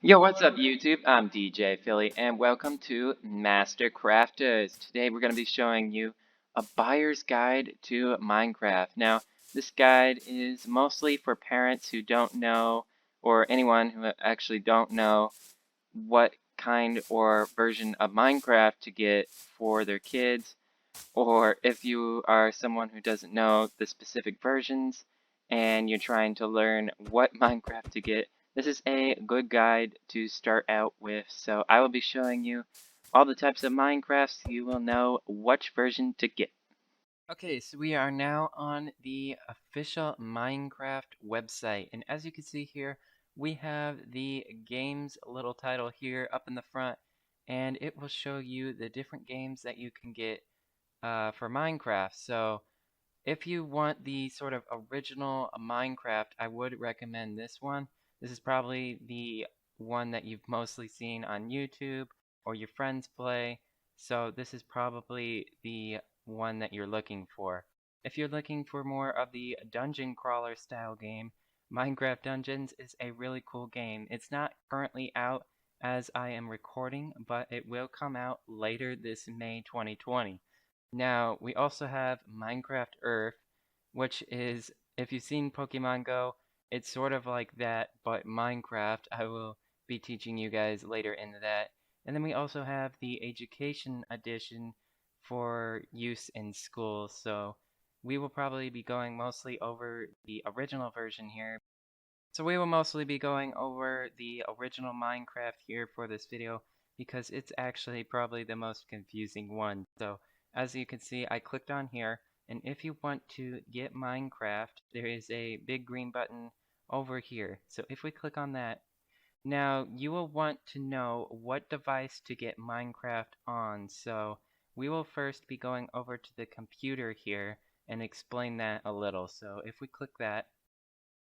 Yo, what's up YouTube? I'm DJ Philly and welcome to Master Crafters. Today we're going to be showing you a buyer's guide to Minecraft. Now, this guide is mostly for parents who don't know, or anyone who actually don't know what kind or version of Minecraft to get for their kids, or if you are someone who doesn't know the specific versions and you're trying to learn what Minecraft to get, this is a good guide to start out with. So I will be showing you all the types of Minecraft so you will know which version to get. Okay, so we are now on the official Minecraft website, and as you can see here, we have the game's little title here up in the front, and it will show you the different games that you can get for Minecraft. So if you want the sort of original Minecraft, I would recommend this one. This is probably the one that you've mostly seen on YouTube or your friends play. So this is probably the one that you're looking for. If you're looking for more of the dungeon crawler style game, Minecraft Dungeons is a really cool game. It's not currently out as I am recording, but it will come out later this May 2020. Now, we also have Minecraft Earth, which is, if you've seen Pokemon Go, it's sort of like that, but Minecraft. I will be teaching you guys later into that. And then we also have the Education Edition for use in school. So we will probably be going mostly over the original version here. So we will mostly be going over the original Minecraft here for this video because it's actually probably the most confusing one. So as you can see, I clicked on here, and if you want to get Minecraft, there is a big green button over here. So if we click on that, now you will want to know what device to get Minecraft on. So we will first be going over to the computer here and explain that a little. So if we click that,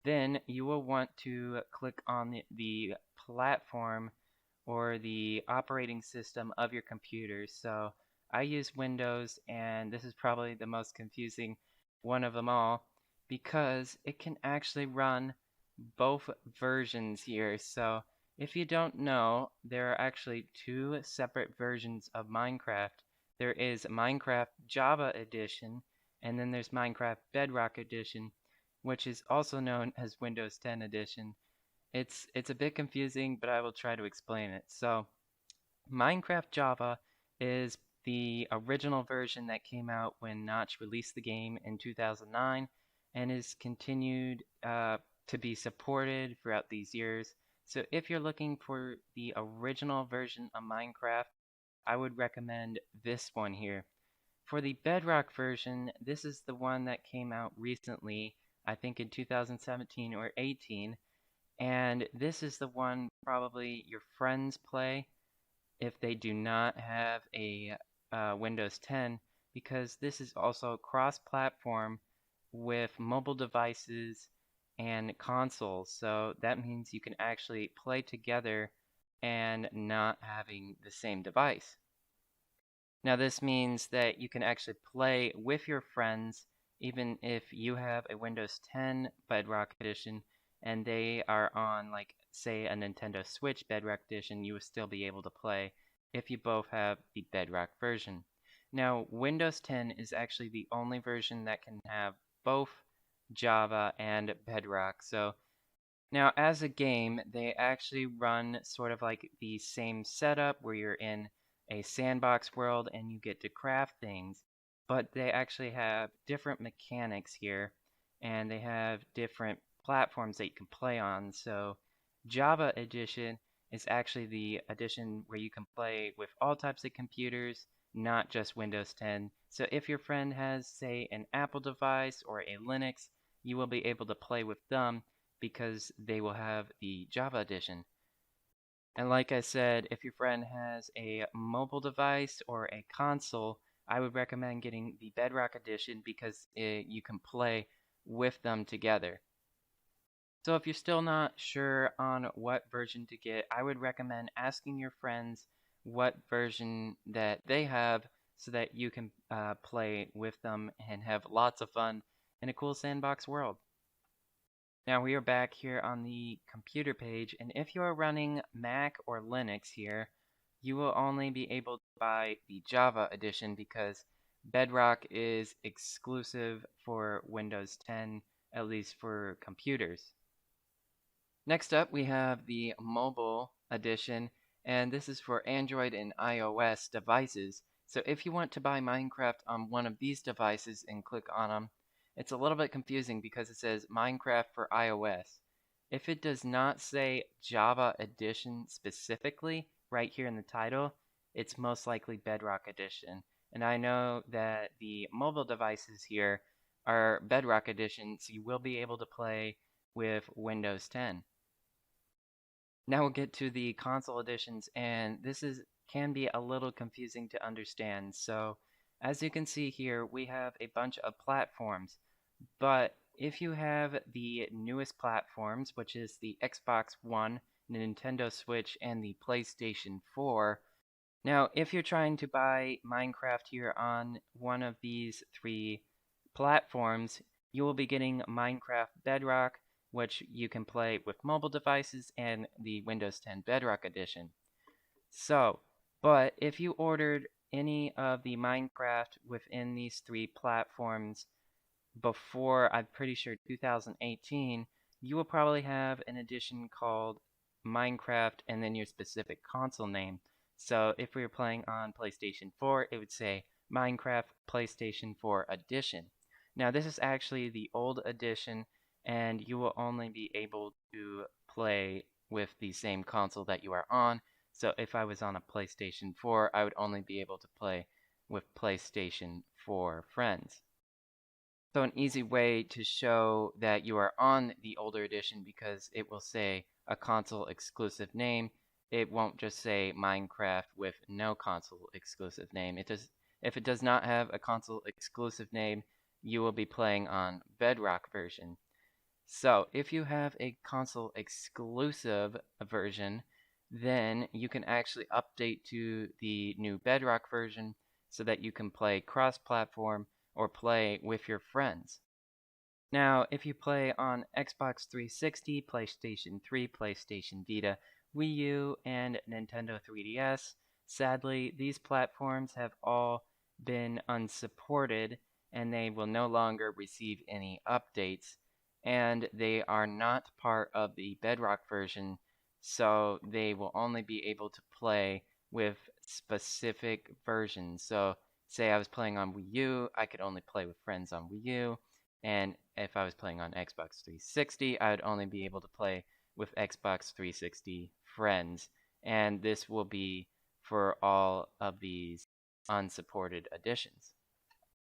then you will want to click on the platform or the operating system of your computer. So I use Windows, and this is probably the most confusing one of them all because it can actually run both versions here. So if you don't know, there are actually two separate versions of Minecraft. There is Minecraft Java Edition, and then there's Minecraft Bedrock Edition, which is also known as Windows 10 Edition. It's a bit confusing, but I will try to explain it. So Minecraft Java is the original version that came out when Notch released the game in 2009 and is continued to be supported throughout these years. So if you're looking for the original version of Minecraft, I would recommend this one here. For the Bedrock version, this is the one that came out recently, I think in 2017 or 18, and this is the one probably your friends play if they do not have a Windows 10, because this is also cross-platform with mobile devices and consoles. So that means you can actually play together and not having the same device. Now this means that you can actually play with your friends even if you have a Windows 10 Bedrock Edition and they are on, like, say a Nintendo Switch Bedrock Edition, you will still be able to play if you both have the Bedrock version. Now Windows 10 is actually the only version that can have both Java and Bedrock. So now as a game, they actually run sort of like the same setup where you're in a sandbox world and you get to craft things, but they actually have different mechanics here and they have different platforms that you can play on. So Java Edition is actually the edition where you can play with all types of computers, not just Windows 10. So if your friend has, say, an Apple device or a Linux, you will be able to play with them because they will have the Java edition. And like I said, if your friend has a mobile device or a console, I would recommend getting the Bedrock edition because you can play with them together. So if you're still not sure on what version to get, I would recommend asking your friends what version that they have so that you can play with them and have lots of fun in a cool sandbox world. Now we are back here on the computer page, and if you are running Mac or Linux here, you will only be able to buy the Java edition because Bedrock is exclusive for Windows 10, at least for computers. Next up, we have the mobile edition, and this is for Android and iOS devices. So if you want to buy Minecraft on one of these devices and click on them, it's a little bit confusing because it says Minecraft for iOS. If it does not say Java Edition specifically right here in the title, it's most likely Bedrock Edition. And I know that the mobile devices here are Bedrock Edition, so you will be able to play with Windows 10. Now we'll get to the console editions, and this can be a little confusing to understand. So as you can see here, we have a bunch of platforms, but if you have the newest platforms, which is the Xbox One, the Nintendo Switch, and the PlayStation 4, now if you're trying to buy Minecraft here on one of these three platforms, you will be getting Minecraft Bedrock, which you can play with mobile devices, and the Windows 10 Bedrock Edition. So, but if you ordered any of the Minecraft within these three platforms before, I'm pretty sure 2018, you will probably have an edition called Minecraft and then your specific console name. So if we were playing on PlayStation 4, it would say Minecraft PlayStation 4 Edition. Now this is actually the old edition, and you will only be able to play with the same console that you are on. So if I was on a PlayStation 4, I would only be able to play with PlayStation 4 friends. So an easy way to show that you are on the older edition, because it will say a console exclusive name, it won't just say Minecraft with no console exclusive name. If it does not have a console exclusive name, you will be playing on Bedrock version. So if you have a console exclusive version, then you can actually update to the new Bedrock version so that you can play cross-platform or play with your friends. Now, if you play on Xbox 360, PlayStation 3, PlayStation Vita, Wii U, and Nintendo 3DS, sadly, these platforms have all been unsupported and they will no longer receive any updates, and they are not part of the Bedrock version, so they will only be able to play with specific versions. So say I was playing on Wii U, I could only play with friends on Wii U, and if I was playing on Xbox 360, I would only be able to play with Xbox 360 friends, and this will be for all of these unsupported editions.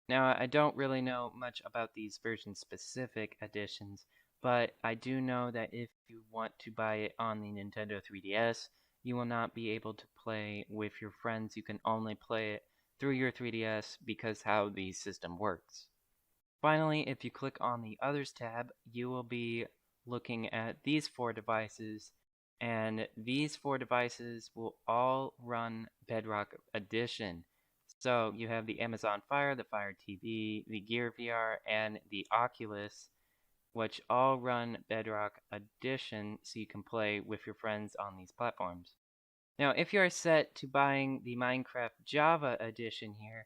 Now, I don't really know much about these version-specific editions, but I do know that if you want to buy it on the Nintendo 3DS, you will not be able to play with your friends. You can only play it through your 3DS because how the system works. Finally, if you click on the Others tab, you will be looking at these four devices, and these four devices will all run Bedrock Edition. So you have the Amazon Fire, the Fire TV, the Gear VR, and the Oculus, which all run Bedrock Edition, so you can play with your friends on these platforms. Now, if you are set to buying the Minecraft Java Edition here,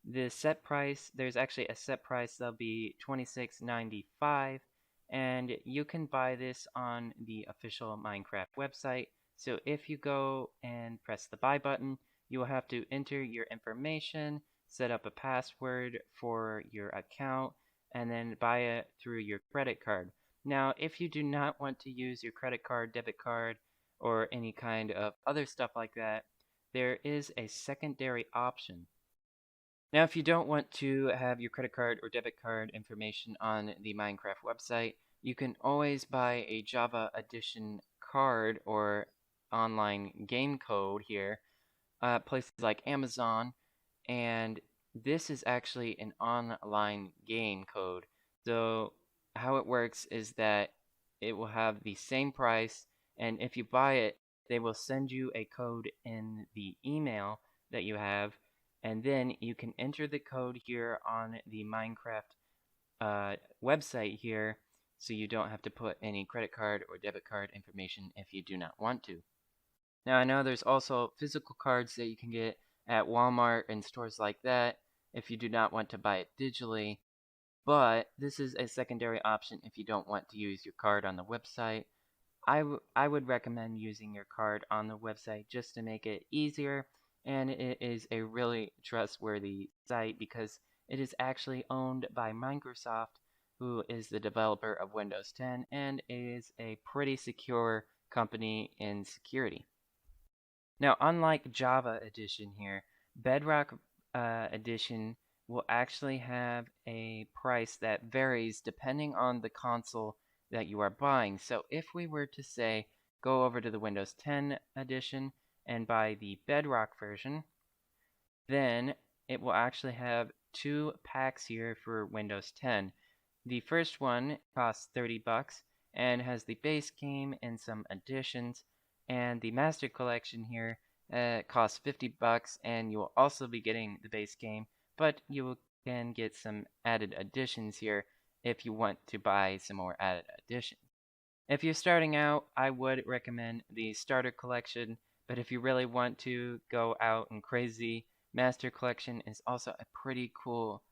the set price, there's actually a set price that'll be $26.95, and you can buy this on the official Minecraft website. So if you go and press the buy button, you will have to enter your information, set up a password for your account, and then buy it through your credit card. Now, if you do not want to use your credit card, debit card, or any kind of other stuff like that, there is a secondary option. Now, if you don't want to have your credit card or debit card information on the Minecraft website, you can always buy a Java Edition card or online game code here, places like Amazon, and this is actually an online game code. So how it works is that it will have the same price, and if you buy it, they will send you a code in the email that you have, and then you can enter the code here on the Minecraft website here, so you don't have to put any credit card or debit card information if you do not want to. Now I know there's also physical cards that you can get at Walmart and stores like that if you do not want to buy it digitally, but this is a secondary option if you don't want to use your card on the website. I would recommend using your card on the website just to make it easier, and it is a really trustworthy site because it is actually owned by Microsoft, who is the developer of Windows 10 and is a pretty secure company in security. Now, unlike Java Edition here, Bedrock Edition will actually have a price that varies depending on the console that you are buying. So if we were to say go over to the Windows 10 edition and buy the Bedrock version, then it will actually have two packs here for Windows 10. The first one costs $30 and has the base game and some additions, and the Master Collection here costs $50 and you will also be getting the base game, but you can get some added additions here if you want to buy some more added additions. If you're starting out, I would recommend the Starter Collection, but if you really want to go out and crazy, Master Collection is also a pretty cool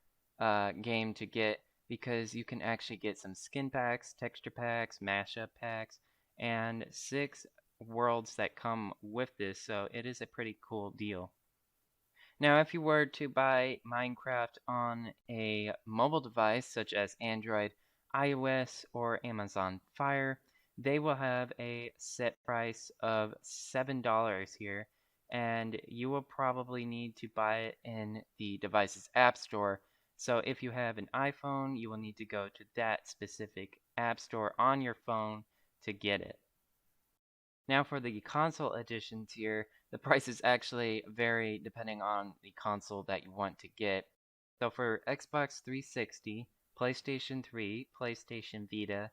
game to get because you can actually get some skin packs, texture packs, mashup packs, and 6 worlds that come with this, so it is a pretty cool deal. Now, if you were to buy Minecraft on a mobile device such as Android, iOS, or Amazon Fire, they will have a set price of $7 here, and you will probably need to buy it in the device's app store. So if you have an iPhone, you will need to go to that specific app store on your phone to get it. Now for the console editions here, the prices actually vary depending on the console that you want to get. So for Xbox 360, PlayStation 3, PlayStation Vita,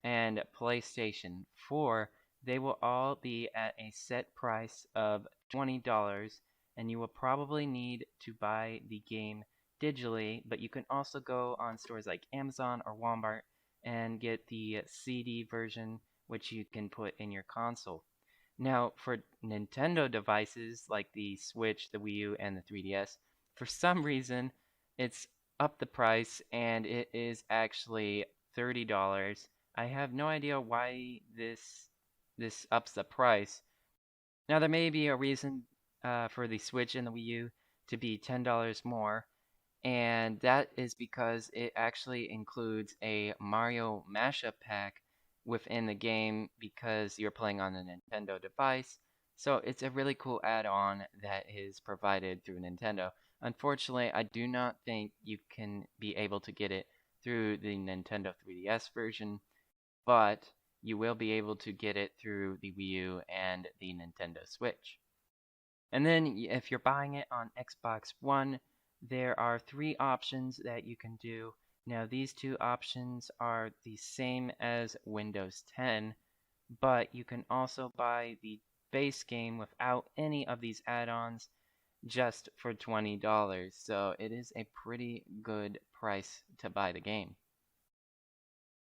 and PlayStation 4, they will all be at a set price of $20, and you will probably need to buy the game digitally, but you can also go on stores like Amazon or Walmart and get the CD version, which you can put in your console. Now, for Nintendo devices like the Switch, the Wii U, and the 3DS, for some reason, it's up the price and it is actually $30. I have no idea why this ups the price. Now, there may be a reason for the Switch and the Wii U to be $10 more, and that is because it actually includes a Mario mashup pack within the game because you're playing on a Nintendo device. So it's a really cool add-on that is provided through Nintendo. Unfortunately, I do not think you can be able to get it through the Nintendo 3DS version, but you will be able to get it through the Wii U and the Nintendo Switch. And then if you're buying it on Xbox One, there are 3 options that you can do. Now these 2 options are the same as Windows 10, but you can also buy the base game without any of these add-ons just for $20. So it is a pretty good price to buy the game.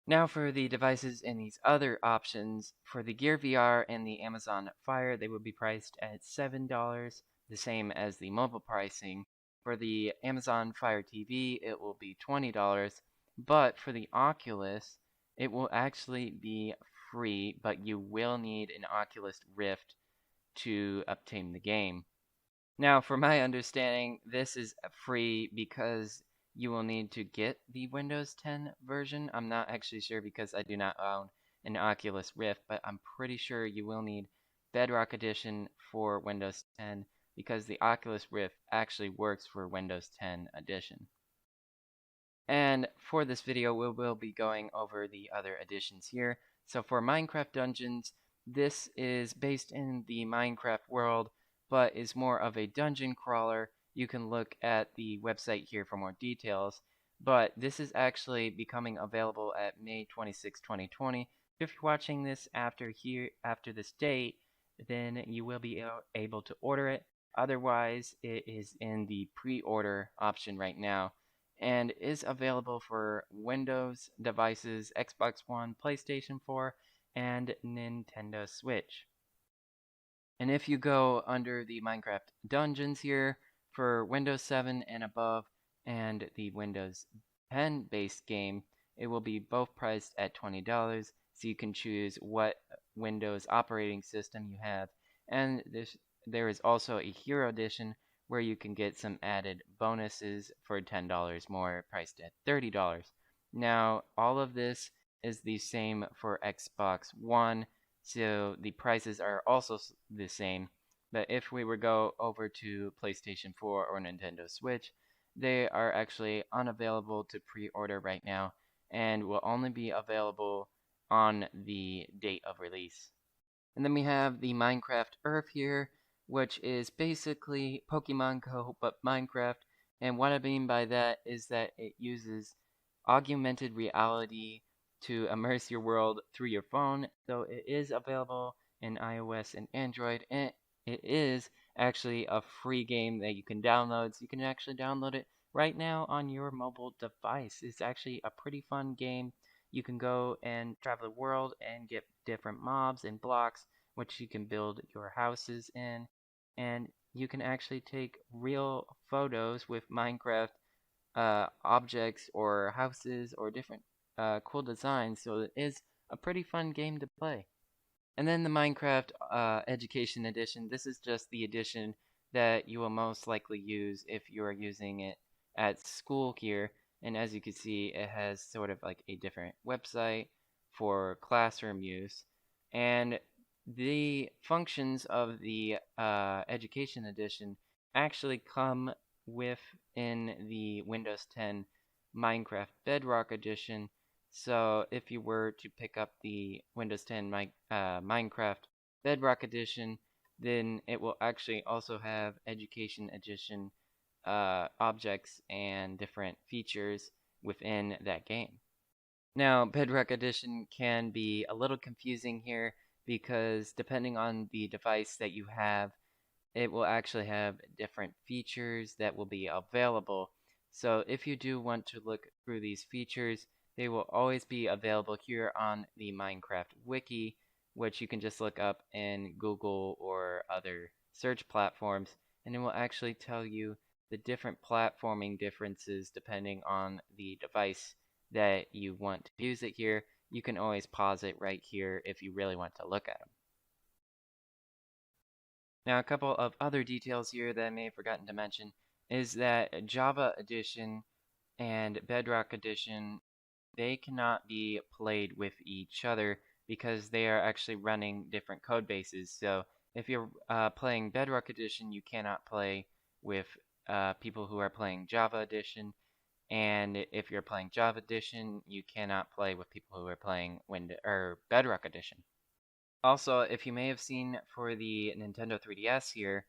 Now for the devices in these other options, for the Gear VR and the Amazon Fire, they will be priced at $7, the same as the mobile pricing. For the Amazon Fire TV, it will be $20, but for the Oculus, it will actually be free, but you will need an Oculus Rift to obtain the game. Now, for my understanding, this is free because you will need to get the Windows 10 version. I'm not actually sure because I do not own an Oculus Rift, but I'm pretty sure you will need Bedrock Edition for Windows 10 because the Oculus Rift actually works for Windows 10 Edition. And for this video, we will be going over the other editions here. So for Minecraft Dungeons, this is based in the Minecraft world, but is more of a dungeon crawler. You can look at the website here for more details, but this is actually becoming available at May 26, 2020. If you're watching this after this date, then you will be able to order it. Otherwise, it is in the pre-order option right now, and is available for Windows devices, Xbox One, PlayStation 4, and Nintendo Switch. And if you go under the Minecraft Dungeons here for Windows 7 and above and the Windows 10 based game, it will be both priced at $20, so you can choose what Windows operating system you have. And there is also a Hero Edition where you can get some added bonuses for $10 more, priced at $30. Now, all of this is the same for Xbox One, so the prices are also the same. But if we were go over to PlayStation 4 or Nintendo Switch, they are actually unavailable to pre-order right now and will only be available on the date of release. And then we have the Minecraft Earth here, which is basically Pokemon Go but Minecraft. And what I mean by that is that it uses augmented reality to immerse your world through your phone. So it is available in iOS and Android, and it is actually a free game that you can download. So you can actually download it right now on your mobile device. It's actually a pretty fun game. You can go and travel the world and get different mobs and blocks, which you can build your houses in. And you can actually take real photos with Minecraft objects or houses or different cool designs. So it is a pretty fun game to play. And then the Minecraft Education Edition. This is just the edition that you will most likely use if you are using it at school here. And as you can see, it has sort of like a different website for classroom use. And the functions of the Education Edition actually come within the Windows 10 Minecraft Bedrock Edition. So if you were to pick up the Windows 10 Minecraft Bedrock Edition, then it will actually also have Education Edition objects and different features within that game. Now, Bedrock Edition can be a little confusing here because depending on the device that you have, it will actually have different features that will be available. So if you do want to look through these features, they will always be available here on the Minecraft Wiki, which you can just look up in Google or other search platforms, and it will actually tell you the different platforming differences depending on the device that you want to use it here. You can always pause it right here if you really want to look at them. Now, a couple of other details here that I may have forgotten to mention is that Java Edition and Bedrock Edition, they cannot be played with each other because they are actually running different code bases. So if you're playing Bedrock Edition, you cannot play with people who are playing Java Edition. And if you're playing Java Edition, you cannot play with people who are playing Bedrock Edition. Also, if you may have seen for the Nintendo 3DS here,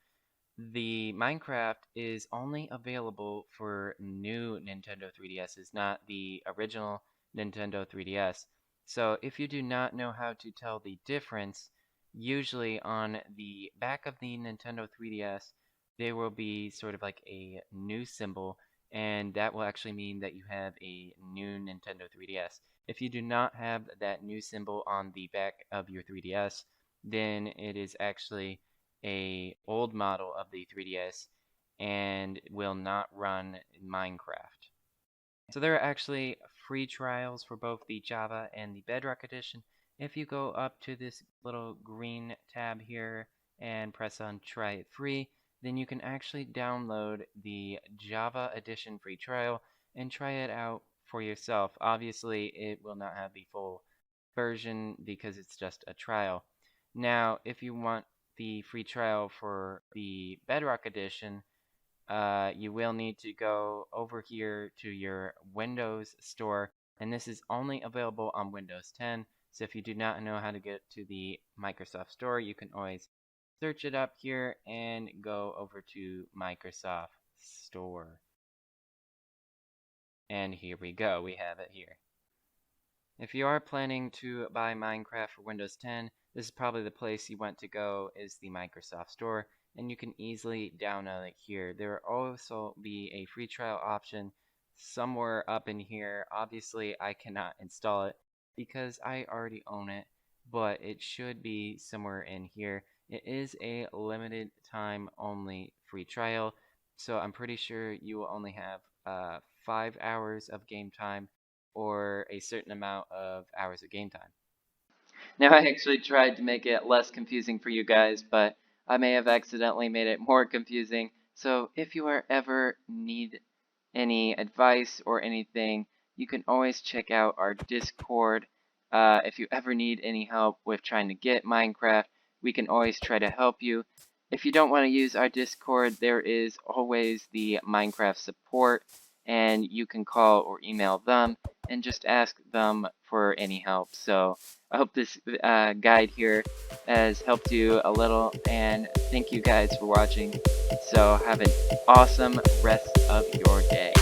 the Minecraft is only available for new Nintendo 3DSs, not the original Nintendo 3DS. So if you do not know how to tell the difference, usually on the back of the Nintendo 3DS, there will be sort of like a new symbol, and that will actually mean that you have a new Nintendo 3DS. If you do not have that new symbol on the back of your 3DS, then it is actually a old model of the 3DS and will not run Minecraft. So there are actually free trials for both the Java and the Bedrock Edition. If you go up to this little green tab here and press on Try It Free, then you can actually download the Java Edition free trial and try it out for yourself. Obviously, it will not have the full version because it's just a trial. Now, if you want the free trial for the Bedrock Edition, you will need to go over here to your Windows store, and this is only available on Windows 10. So if you do not know how to get to the Microsoft Store, you can always search it up here and go over to Microsoft Store. And here we go, we have it here. If you are planning to buy Minecraft for Windows 10, this is probably the place you want to go, is the Microsoft Store, and you can easily download it here. There will also be a free trial option, somewhere up in here. Obviously, I cannot install it because I already own it, but it should be somewhere in here. It is a limited time only free trial, so I'm pretty sure you will only have 5 hours of game time or a certain amount of hours of game time. Now, I actually tried to make it less confusing for you guys, but I may have accidentally made it more confusing. So if you are ever need any advice or anything, you can always check out our Discord. If you ever need any help with trying to get Minecraft, we can always try to help you. If you don't want to use our Discord, there is always the Minecraft support, and you can call or email them and just ask them for any help. So I hope this guide here has helped you a little, and thank you guys for watching. So have an awesome rest of your day.